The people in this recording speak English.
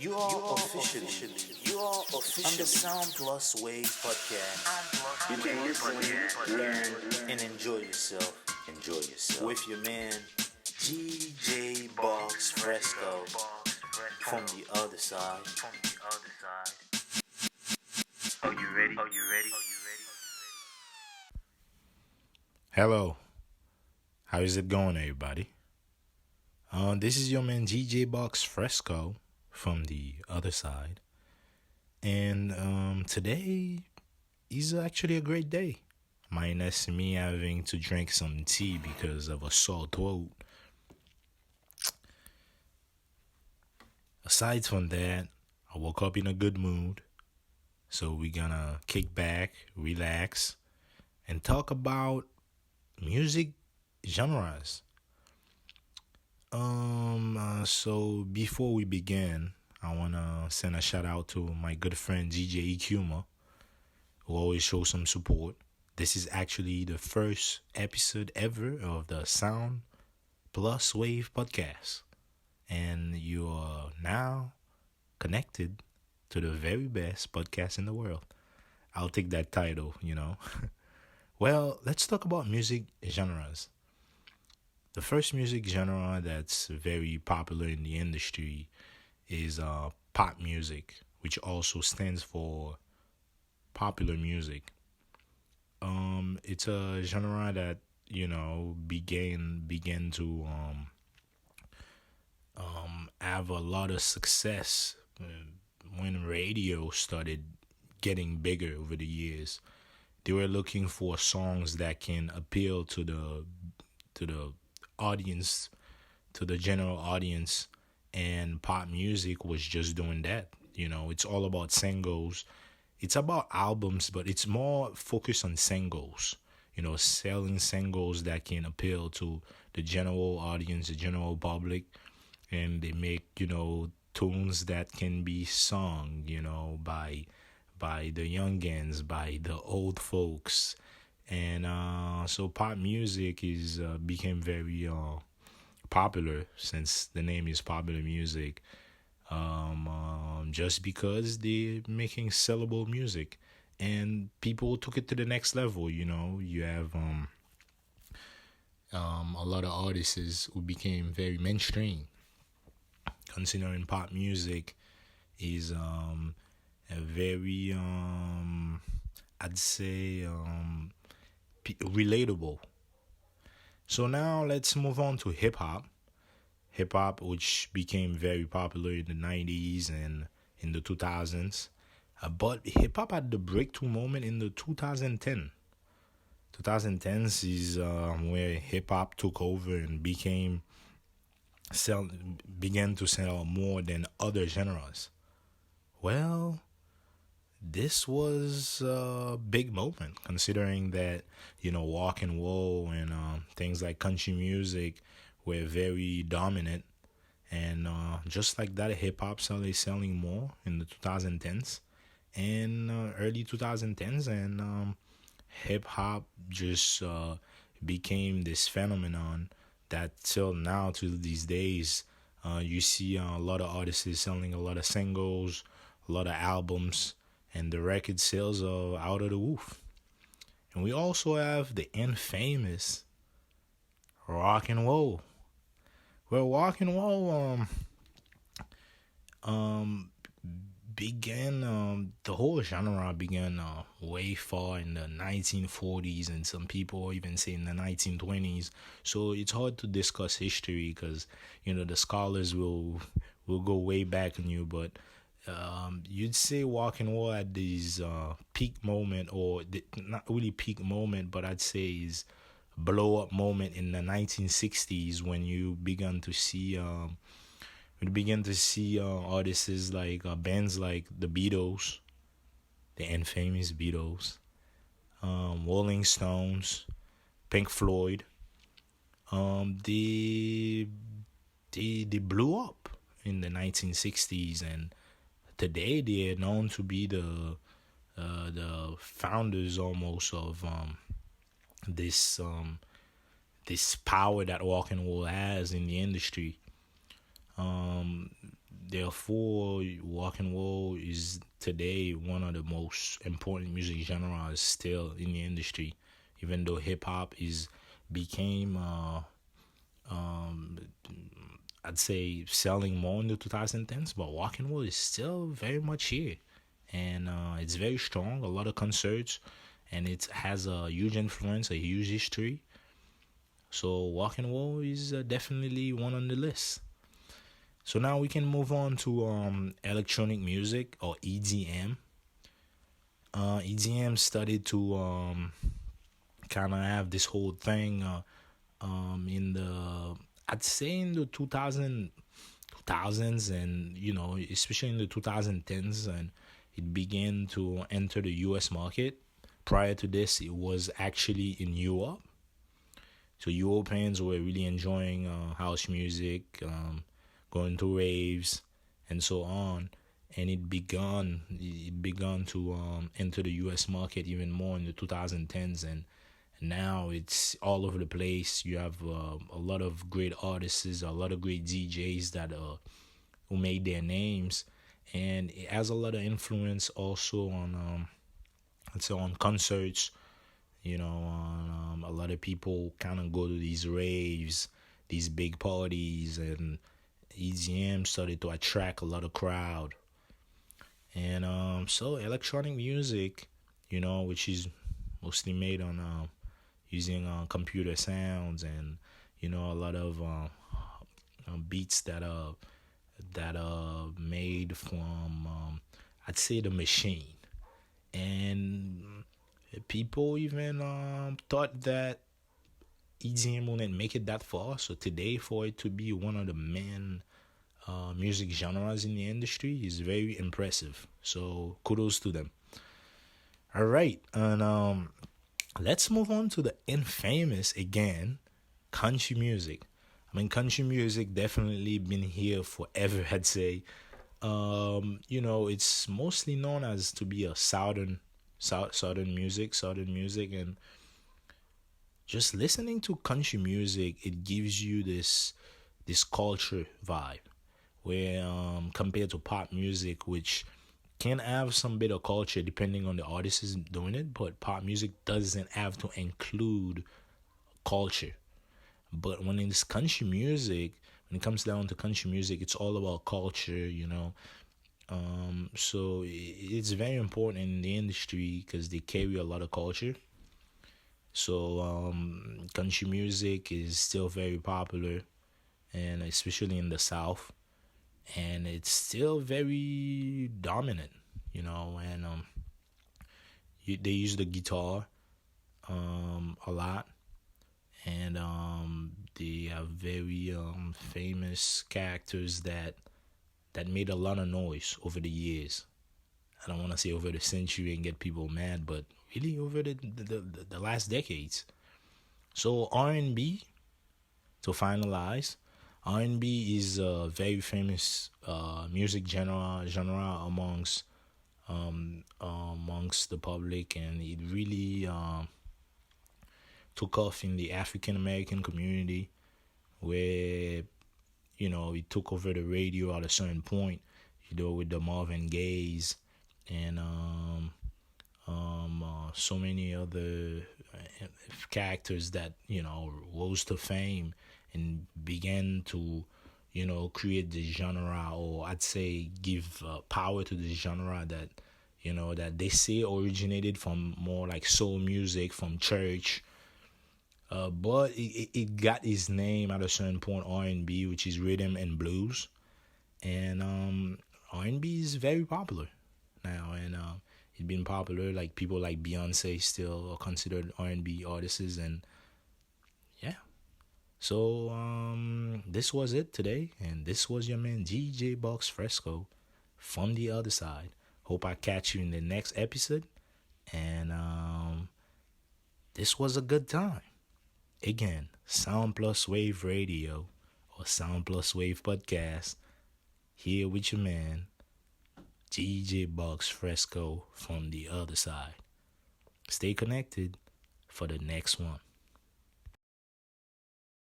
You are officially on the Sound Plus Wave podcast. You can listen, learn, and enjoy yourself. With your man DJ Box Fresco from the other side. Are you ready? Hello, how is it going, everybody? This is your man DJ Box Fresco from the other side, and today is actually a great day. Minus me having to drink some tea because of a sore throat. Aside from that, I woke up in a good mood, so we're gonna kick back, relax, and talk about music genres. So before we begin, I wanna send a shout out to my good friend DJ Ekuma, who always shows some support. This is actually the first episode ever of the Sound Plus Wave podcast, and you are now connected to the very best podcast in the world. I'll take that title. Well, let's talk about music genres. The first music genre that's very popular in the industry is pop music, which also stands for popular music. It's a genre that began to have a lot of success when radio started getting bigger over the years. They were looking for songs that can appeal to the audience, to the general audience, and pop music was just doing that. It's all about singles. It's about albums, but it's more focused on singles. Selling singles that can appeal to the general audience, the general public, and they make tunes that can be sung, by the youngins, by the old folks, and so pop music is became very popular since the name is popular music. Just because they're making sellable music, and people took it to the next level. You have a lot of artists who became very mainstream, considering pop music is a very I'd say relatable. So now let's move on to hip hop. Hip hop, which became very popular in the 90s and in the 2000s. But hip hop had the breakthrough moment in the 2010s is where hip hop took over and began to sell more than other genres. Well, this was a big moment considering that rock and roll and things like country music were very dominant, and just like that, hip hop started selling more in the 2010s and early 2010s, and hip hop just became this phenomenon that till now, to these days, you see a lot of artists selling a lot of singles, a lot of albums, and the record sales are out of the roof. And we also have the infamous rock and roll. Well, rock and roll began the whole genre began way far in the 1940s, and some people even say in the 1920s. So it's hard to discuss history because the scholars will go way back on you, but you'd say rock and roll at this peak moment, or not really peak moment, but I'd say is blow up moment in the 1960s when you began to see artists like bands like the Beatles, the infamous Beatles, Rolling Stones, Pink Floyd. They blew up in the 1960s, and today they are known to be the founders almost of this power that rock and roll has in the industry. therefore, rock and roll is today one of the most important music genres still in the industry, even though hip hop is became um, I'd say selling more in the 2010s, but rock and roll is still very much here, and it's very strong. A lot of concerts, and it has a huge influence, a huge history. So rock and roll is definitely one on the list. So now we can move on to electronic music or EDM. EDM started to kind of have this whole thing in the, I'd say in the 2000s, and especially in the 2010s, and it began to enter the US market. Prior to this, it was actually in Europe. So Europeans were really enjoying house music, going to raves, and so on. And it began to enter the U.S. market even more in the 2010s, and now it's all over the place. You have a lot of great artists, a lot of great DJs that who made their names, and it has a lot of influence also on on concerts. A lot of people kind of go to these raves, these big parties, and EDM started to attract a lot of crowd. And so electronic music, which is mostly made on using computer sounds, and a lot of beats that are made from I'd say the machine. And people even thought that EDM wouldn't make it that far. So today, for it to be one of the main music genres in the industry is very impressive. So kudos to them. All right, and let's move on to the infamous again, country music. I mean, country music definitely been here forever. I'd say. It's mostly known as to be a southern music, and just listening to country music, it gives you this culture vibe, where compared to pop music, which can have some bit of culture depending on the artist is doing it, but pop music doesn't have to include culture. But when it's country music, when it comes down to country music, it's all about culture. So it's very important in the industry because they carry a lot of culture. So country music is still very popular, and especially in the South, and it's still very dominant. And they use the guitar a lot, and they have very famous characters that made a lot of noise over the years. I don't want to say over the century and get people mad, but really over the last decades. So R&B, to finalize, R&B is a very famous music genre amongst the public, and it really took off in the African American community, where it took over the radio at a certain point, with the Marvin Gaye's and so many other characters that rose to fame and began to create this genre, or I'd say give power to this genre that they say originated from more like soul music from church. But it got its name at a certain point, R&B, which is rhythm and blues. And R&B is very popular now, and it's been popular. Like people like Beyonce still are considered R&B artists, and yeah. So this was it today, and this was your man DJ Box Fresco from the other side. Hope I catch you in the next episode, and this was a good time. Again, Sound Plus Wave Radio or Sound Plus Wave Podcast, here with your man, DJ Box Fresco from the other side. Stay connected for the next one.